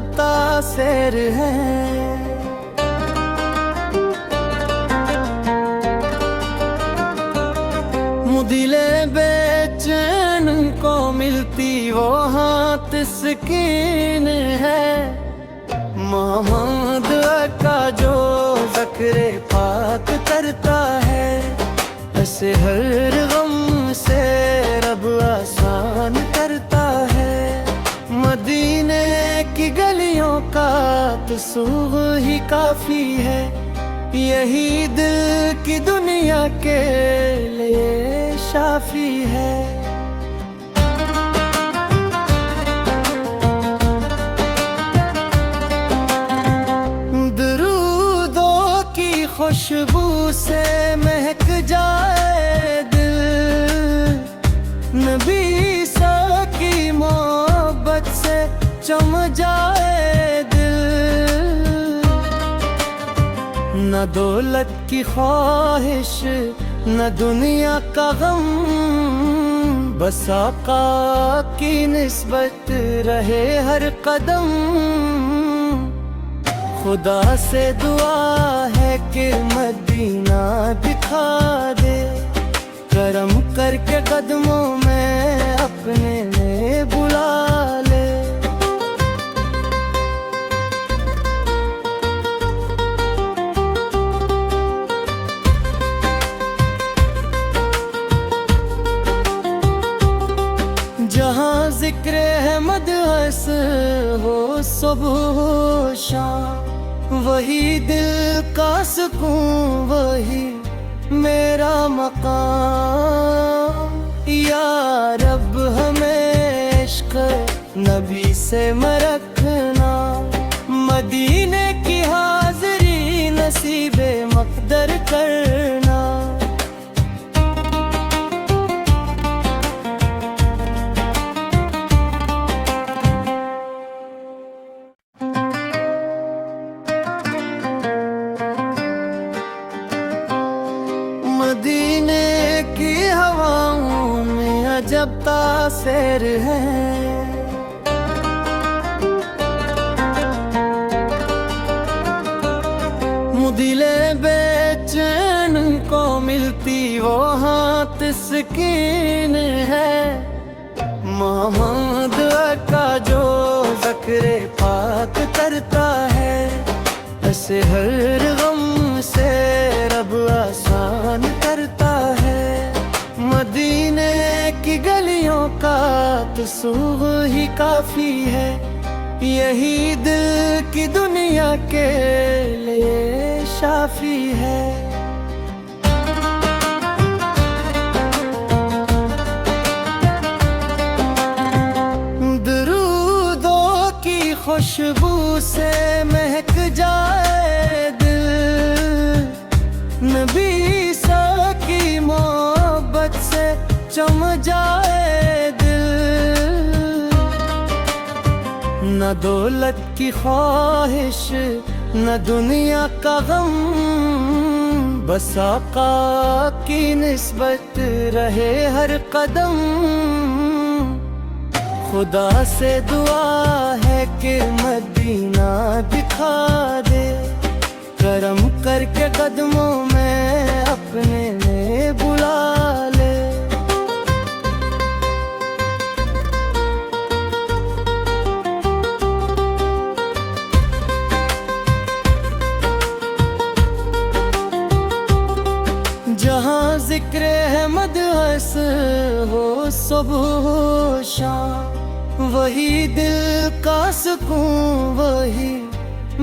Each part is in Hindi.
अजब तासेर है। दिले बेचैन को मिलती वो हाथ स्कीन है। मोहम्मद का जो ज़िक्र पाक करता है, ऐसे हर गम से रब आसान करता है। मदीने की गलियों का तसूग ही काफ़ी है, यही दिल की दुनिया के लिए शाफी है। दरूदों की खुशबू से महक जाए दिल, नबी सा की मोहब्बत से चम जाए दिल। न दौलत की ख्वाहिश न दुनिया का गम, बस आका की निस्बत रहे हर कदम। खुदा से दुआ है कि मदीना दिखा दे, करम करके कदमों में अपने में बुला ले। जहाँ जिक्र अहमद हस हो सुबह शाम, वही दिल का सुकून, वही मेरा मकाम। या रब हमें इश्क नबी से मरखना, मदीने की हाज़री नसीबे मक़दर करना। मदीने की हवाओं में अजब तासेर है। दिले बेचैन को मिलती वो हाथ स्कीन है। मोहम्मद का जो ज़िक्र पाक करता है, ऐसे हर गम से रब आसान करता है। मदीने की गलियों का तसूग ही काफ़ी है, यही दिल की दुनिया के लिए शाफी है। दरूदों की खुशबू से महक जाए दिल, नबी सा की मोहब्बत से चम जाए दिल। न दौलत की ख्वाहिश न दुनिया का गम, बस आका की निस्बत रहे हर कदम। खुदा से दुआ है कि मदीना दिखा दे, करम करके कदमों में अपने में बुला ले। जहाँ जिक्र अहमद हस हो सुबह शाम, वही दिल का सुकून, वही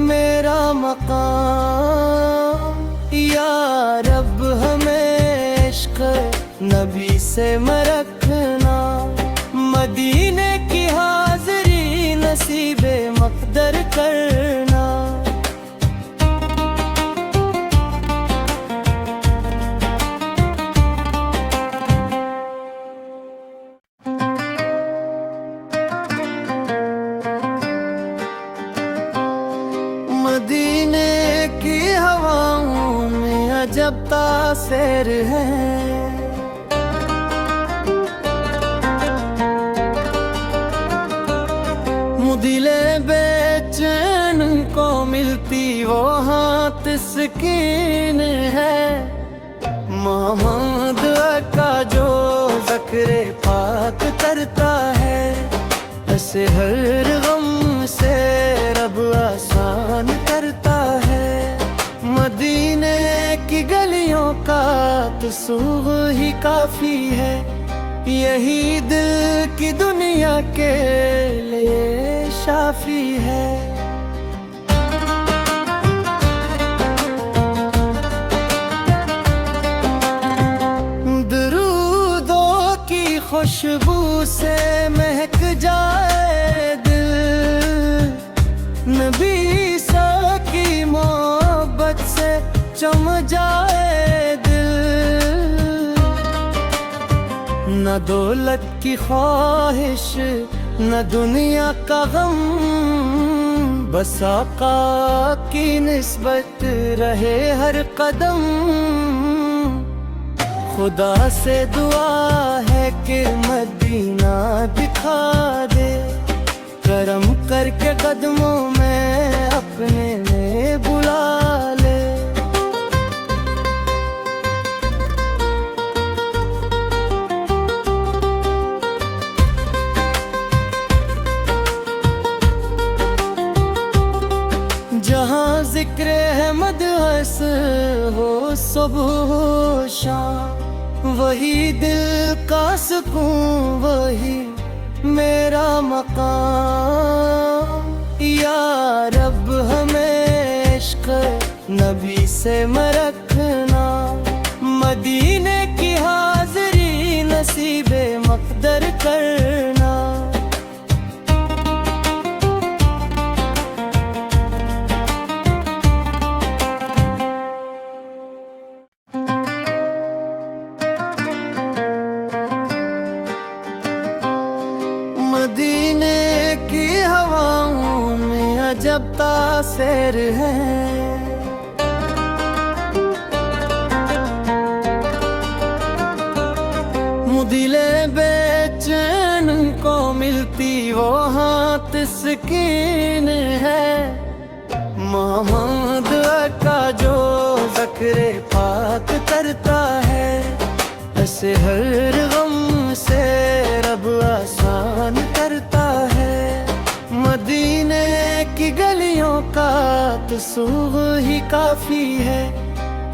मेरा मकाम। या रब हमें इश्क नबी से मरखना, मदीने की हाज़री नसीबे मक़दर करना। मदीने की हवाओं में अजब तासेर है। दिले बेच वो हाथ स्कीन है। मोहम्मद का जो ज़िक्र पाक करता है, ऐसे हर गम से रब आसान करता है। मदीने की गलियों का तसूग ही काफी है, यही दिल की दुनिया के लिए शाफी है। दरूदों की खुशबू से महक जाए दिल, नबी सा की मोहब्बत से चम जाए दिल। न दौलत की ख्वाहिश न दुनिया का गम, बस आका की निस्बत रहे हर कदम। खुदा से दुआ है कि मदीना दिखा दे, करम करके कदमों में अपने में बुला ले। जहाँ जिक्र है मदहस हो सुबह शाम, वही दिल का सुकून, वही मेरा मकाम। या रब हमें इश्क नबी से मरखना, मदीने की हाज़री नसीबे मक़दर करना। मदीने की हवाओं में अजब तासीर है, मुदिले बेचैन को मिलती वो हाथ स्कीन है। मोहम्मद का जो ज़िक्र पाक करता है, ऐसे हर गम से रब आसान करता है। मदीने की गलियों का तसूग ही काफी है,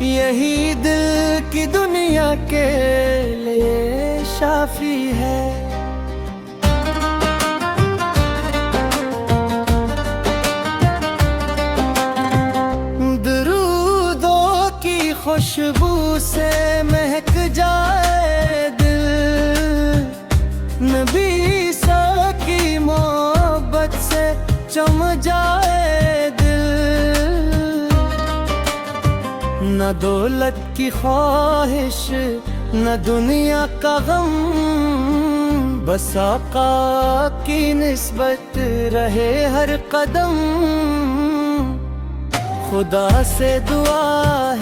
यही दिल की दुनिया के लिए शाफी है। दरूदों की खुशबू से महक जाए दिल, नबी सा की मोहब्बत से चम जाए दिल। न दौलत की ख्वाहिश न दुनिया का गम, बस आका की निस्बत रहे हर कदम। खुदा से दुआ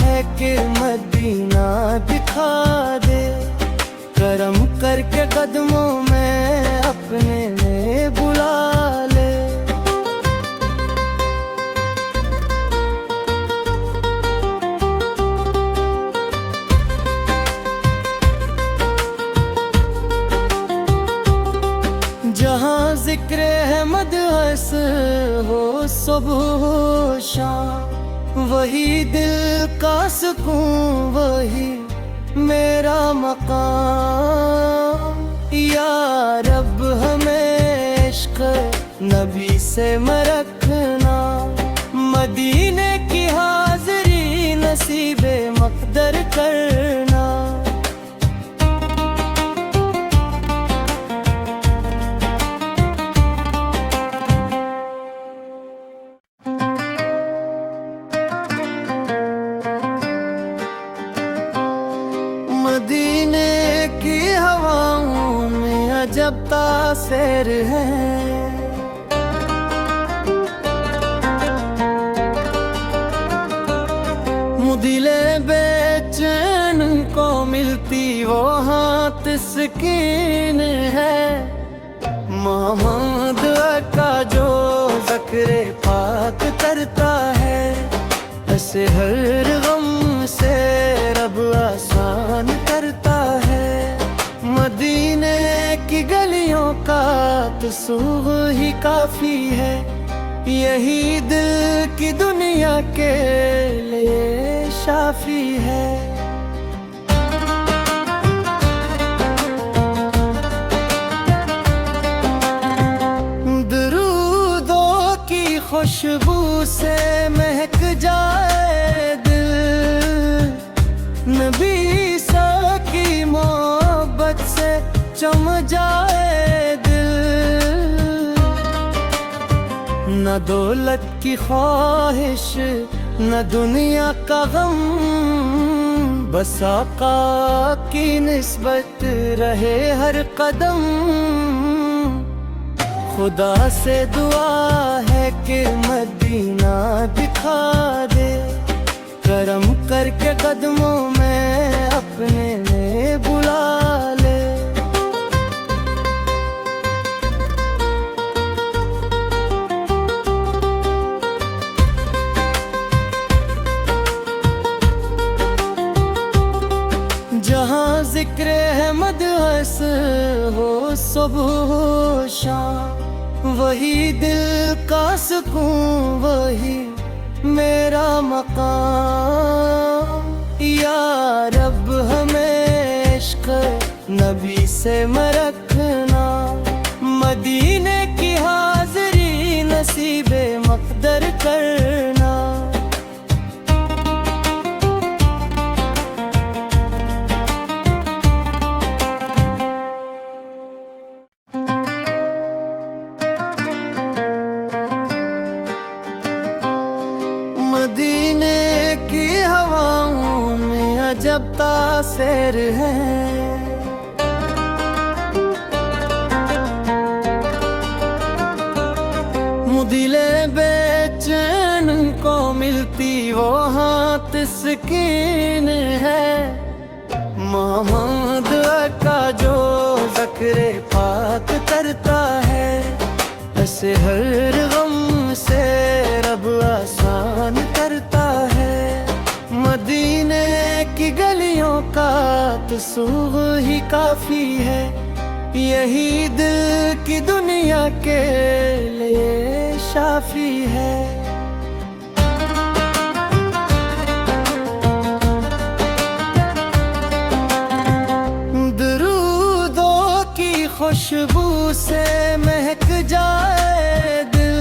है कि मदीना दिखा दे, करम करके कदमों में अपने में बुला ले। जहाँ जिक्र है मदहस हो सुबह शाम, वही दिल का सुकून, वही मेरा मकाम। या रब हमें इश्क नबी से मरखना, मदीने की हाज़री नसीबे मक़दर करना। मदीने की हवाओं में अजब तासीर है, मुदिले बेचैन को मिलती वो हाथ स्कीन है। मोहम्मद का जो ज़िक्र पाक करता है, ऐसे हर गम से रब आसान करता है। मदीने की गलियों का तसूग ही काफी है, यही दिल की दुनिया के लिए शाफी है। दरूदों की खुशबू से महक जाए दिल, नबी सा की मोहब्बत से चम जाए दिल। न दौलत की ख्वाहिश न दुनिया का गम, बस आका की निस्बत रहे हर कदम। खुदा से दुआ है कि मदीना दिखा दे, करम करके कदमों में अपने में बुला ले। जहाँ जिक्र है मदहस हो सुबह शाम, वही दिल का सुकून वही मेरा मकाम। या रब हमें इश्क नबी से मरखना, मदीने की हाज़री नसीबे मक़दर करना। मदीने की हवाओं में अजब तासीर है, दिले बेचैन को मिलती वो हाथ तस्कीन है। मोहम्मद का जो ज़िक्र पाक करता है, ऐसे हर गम से रब आसान करता है। मदीने की गलियों का तसूग ही काफी है, यही दिल की दुनिया के लिए शाफी है। दरूदों की खुशबू से महक जाए दिल,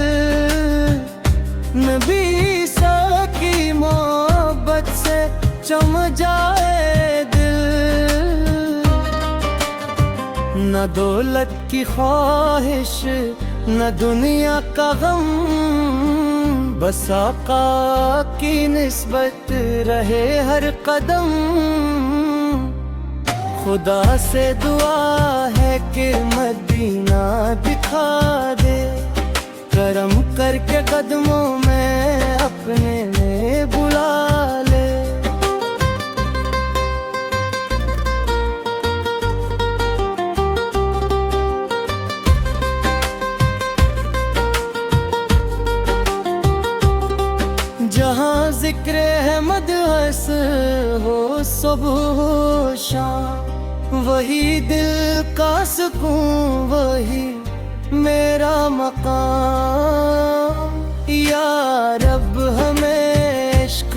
नबी सा की मोहब्बत से चम जाए दिल। न दौलत की ख्वाहिश न दुनिया का गम, बस आका की निस्बत रहे हर कदम। खुदा से दुआ है कि मदीना दिखा दे, करम करके कदमों में अपने में बुला ले। जहाँ जिक्र है मदहस हो सुबह शाम, वही दिल का सुकून वही मेरा मकाम। या रब हमें इश्क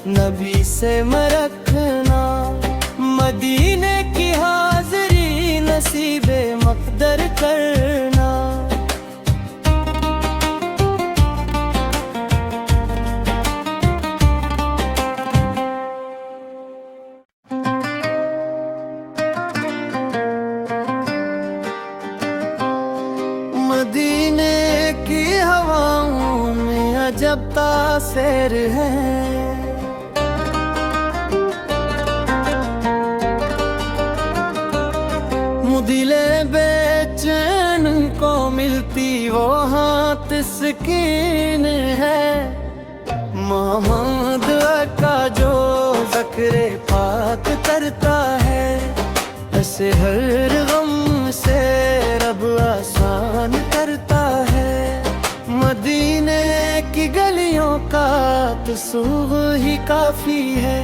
नबी से मरखना, मदीने की हाज़री नसीबे मक़दर करना। मदीने की हवाओं में अजब तासीर है, दिले बेचैन को मिलती वो हाथ तस्कीन है। मोहम्मद का जो ज़िक्र पाक करता है, ऐसे हर गम से रब आसान करता है। मदीने की गलियों का तसूग ही काफी है,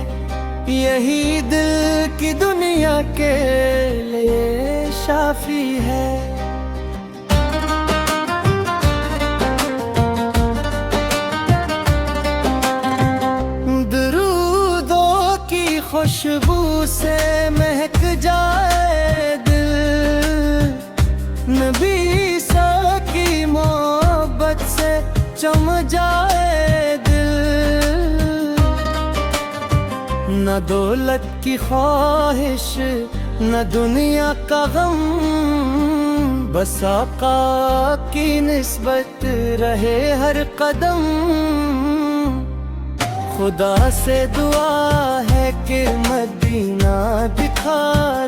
यही दिल की दुनिया के लिए शाफी है। दरूदों की खुशबू से महक जाए दिल, नबी सा की मोहब्बत से चम जाए दिल। न दौलत की ख्वाहिश न दुनिया का गम, बस आका की निस्बत रहे हर कदम। खुदा से दुआ है कि मदीना दिखा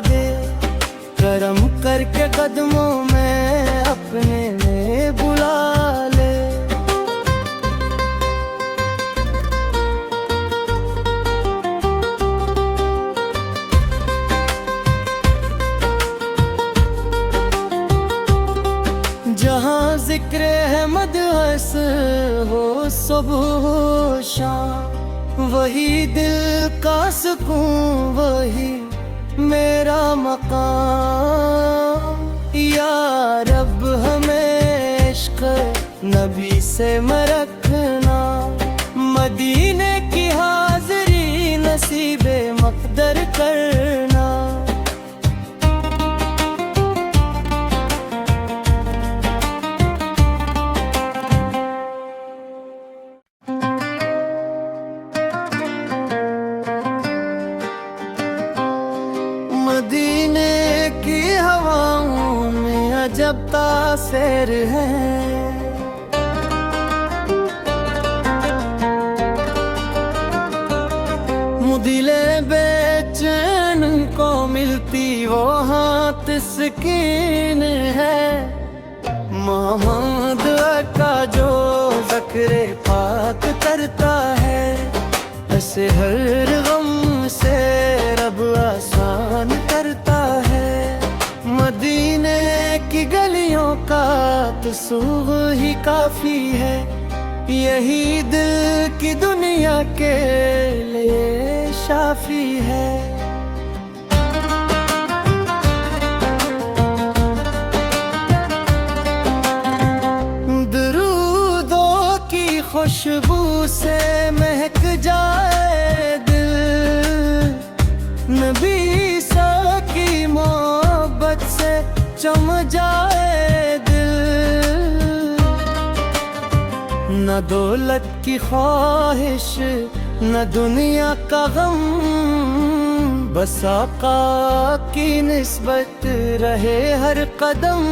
दे, करम करके कदमों में अपने में बुला ले। जहाँ जिक्र अहमद हस हो सुबह शाम, वही दिल का सुकून वही मेरा मकाम। या रब हमें इश्क नबी से मरखना, मदीने की हाज़री नसीबे मक़दर करना। मदीने की हवाओं में अजब तासीर है, मुदिले बेचैन को मिलती वो हाथ स्कीन है। मोहम्मद का जो ज़िक्र पाक करता है, ऐसे हर गम से रब आसान करता है। मदीने की गलियों का तसूग ही काफी है, यही दिल की दुनिया के लिए शाफी है। दरूदों की खुशबू से महक जाए दिल, नबी सा की मोहब्बत से चम जाए दिल। न दौलत की ख्वाहिश न दुनिया का गम, बस आका की निस्बत रहे हर कदम।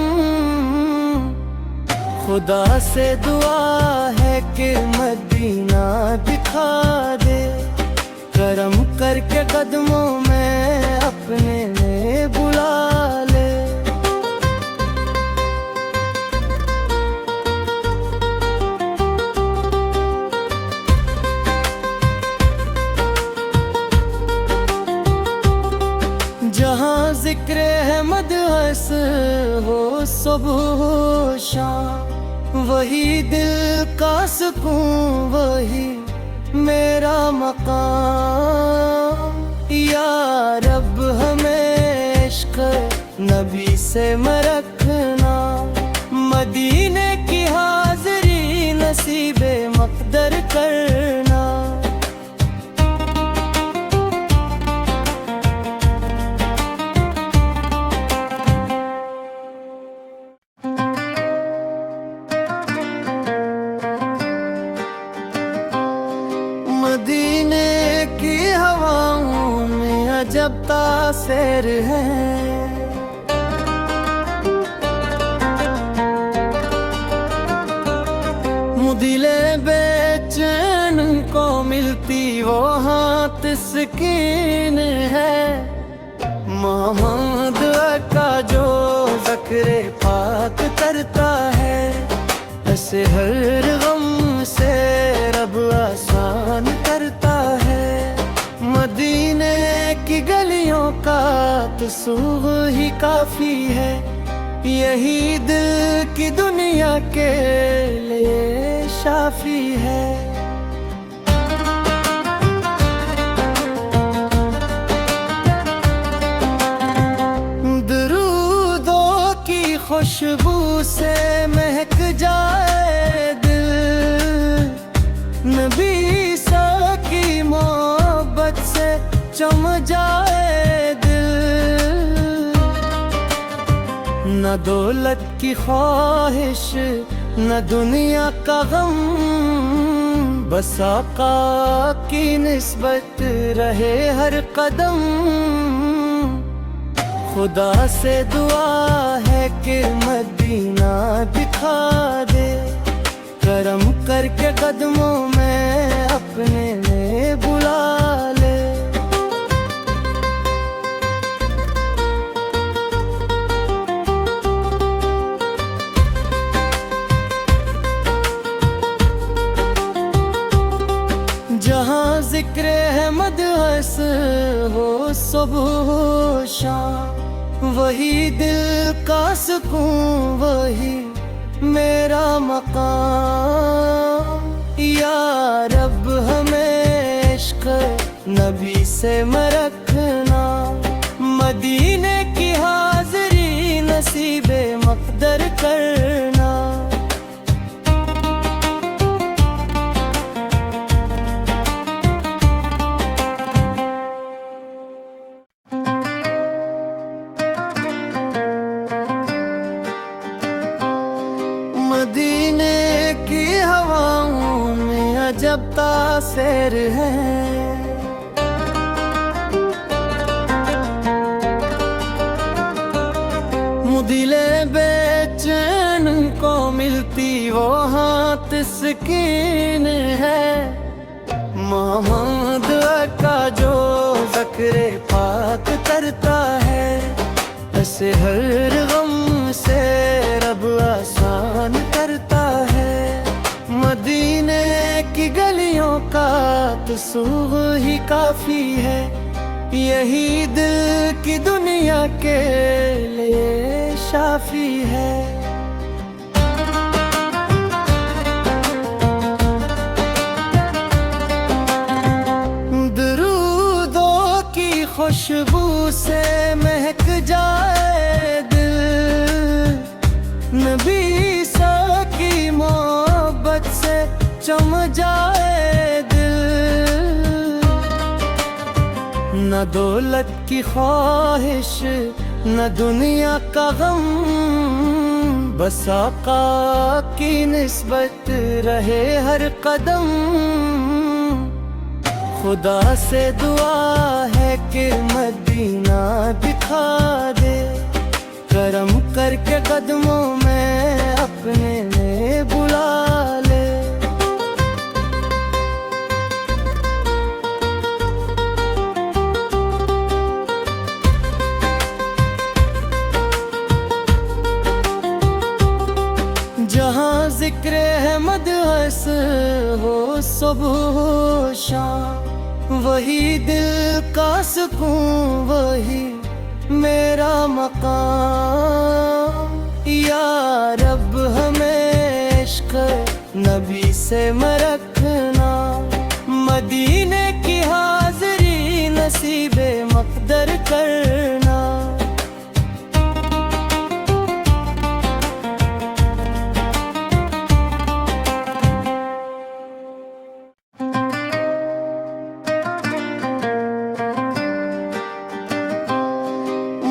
खुदा से दुआ है कि मदीना दिखा दे, करम करके कदमों में अपने में बुला ले। जहाँ जिक्र अहमद हस हो सुबह शाम, वही दिल का सुकून वही मेरा मकाम। या रब हमें इश्क नबी से मरखना, मदीने की हाज़री नसीबे मक़दर करना। मदीने की हवाओं में अजब तासीर है, मुदिले बेचैन को मिलती वो हाथ स्कीन है। मोहम्मद का जो ज़िक्र पाक करता है, ऐसे हर गम से रब आसान करता है। मदीने की गलियों का तसूग ही काफी है, यही दिल की दुनिया के लिए शाफी है। खुशबू से महक जाए दिल, नबी सा की मोहब्बत से चम जाए दिल। न दौलत की ख्वाहिश न दुनिया का गम, बस आका की निस्बत रहे हर कदम। खुदा से दुआ है कि मदीना दिखा दे, करम करके कदमों में अपने में बुला ले। जहाँ जिक्र है मदहस हो सुबह शाम, वही दिल का सुकून वही मेरा मकाम। या रब हमें इश्क नबी से मरखना, मदीने की हाज़री नसीबे मक़दर करना। मदीने की हवाओं में अजब तासीर है, मुदिले बेचैन को मिलती वो हाथ तस्कीन है। मोहम्मद का जो ज़िक्र पाक करता है, ऐसे हर गम से रब आसान करता है। मदीने की गलियों का तसूग ही काफी है, यही दिल की दुनिया के लिए शाफी है। दरूदों की खुशबू से महक जाए दिल, नबी सा की मोहब्बत से चम जाए दिल। न दौलत की ख्वाहिश न दुनिया का गम, बस आका की निस्बत रहे हर कदम। खुदा से दुआ है कि मदीना दिखा दे, करम करके कदमों में अपने में बुला ले। जहाँ जिक्र है मदहस हो सुबह शाम, वही दिल का सुकून वही मेरा मकाम। या रब हमें इश्क नबी से मरखना, मदीने की हाज़री नसीबे मक़दर करना।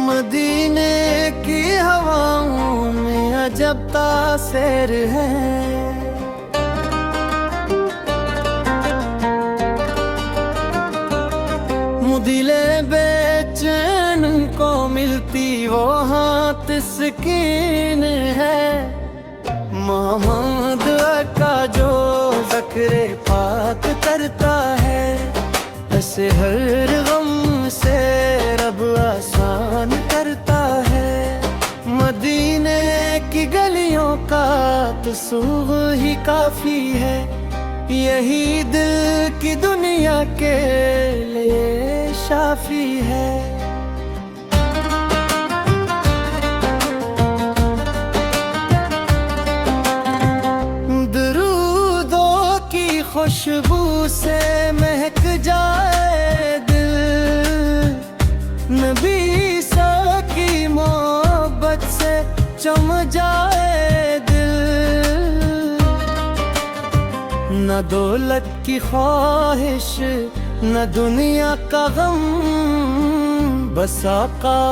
मदीने की हवाओं में अजब तासीर है, मुदिले बेचैन को मिलती वो हाथ तस्कीन है। मोहम्मद का जो ज़िक्र पाक करता है, ऐसे हर गम से रब आसान करता है। मदीने की गलियों का तसूग ही काफी है, यही दिल की दुनिया के लिए शाफी है। दरूदों की खुशबू से महक जाए दिल, नबी सा की मोहब्बत से चम जाए दिल। न दौलत की ख्वाहिश न दुनिया का गम, बस आका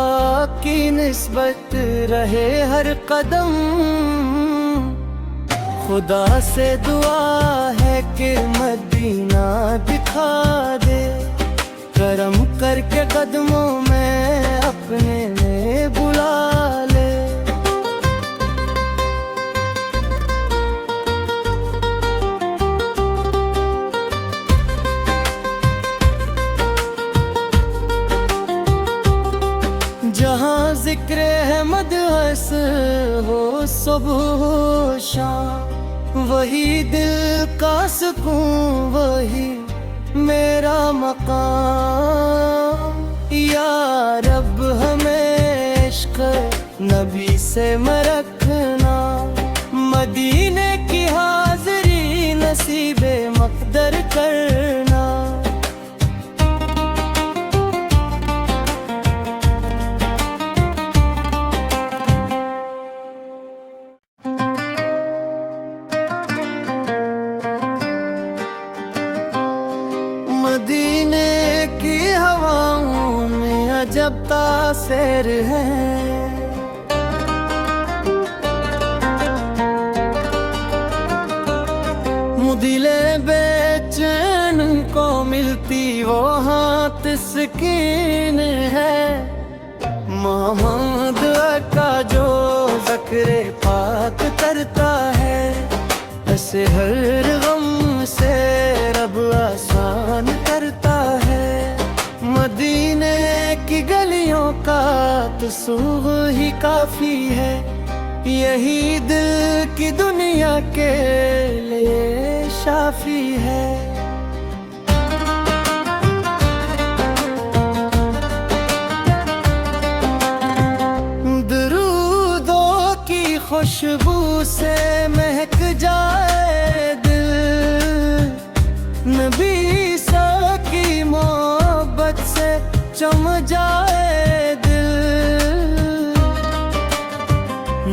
की निस्बत रहे हर कदम। खुदा से दुआ है कि मदीना दिखा दे, करम करके कदमों में अपने में बुला ले। जहाँ जिक्र अहमद हस हो सुबह शाम, वही दिल का सुकून वही मेरा मकाम। या रब हमें इश्क नबी से मरखना, मदीने की हाज़री नसीबे मक़दर करना। मदीने की हवाओं में अजब तासीर है, दिले बेचैन को मिलती वो हाथ स्कीन है। मोहम्मद का जो ज़िक्र पाक करता है, ऐसे हर गम से रब आसान करता है। मदीने की गलियों का तसूग ही काफी है, यही दिल की दुनिया के लिए शाफी है। दरूदों की खुशबू से महक जाए दिल, नबी सा की मोहब्बत से चम जाए दिल।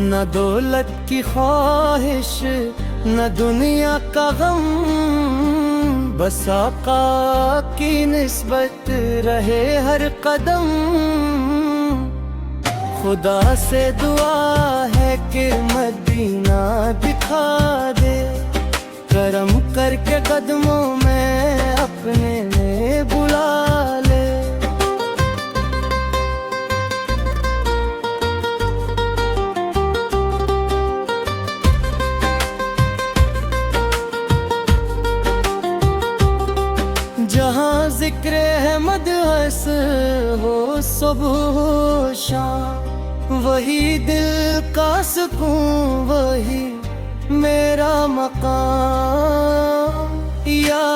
न दौलत की ख्वाहिश न दुनिया का गम, बस आका की निस्बत रहे हर कदम। खुदा से दुआ है कि मदीना दिखा दे, करम करके कदमों में अपने में बुला ले। जहाँ जिक्र अहमद हस हो सुबह शाम, वही दिल का सुकून वही मेरा मकाम। या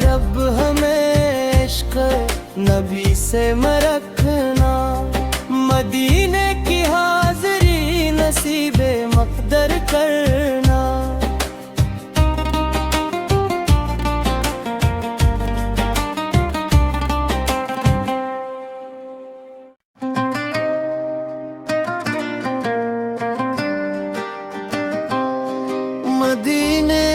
रब हमें इश्क नबी से मरखना, मदीने की हाज़री नसीबे मक़दर करना। मदीने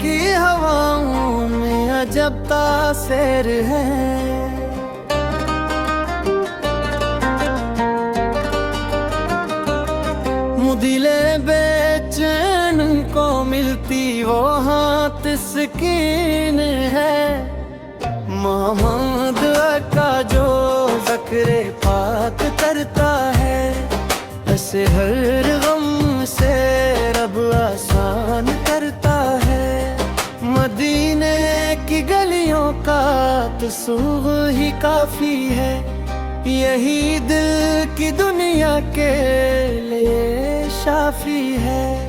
की हवाओं में अजब तासीर है, दिले बेचैन को मिलती वो हाथ स्कीन है। मोहम्मद का जो ज़िक्र पाक करता है, ऐसे हर गम से रब आसान करता है। मदीने की गलियों का तसूग ही काफी है, यही दिल की दुनिया के लिए शाफी है।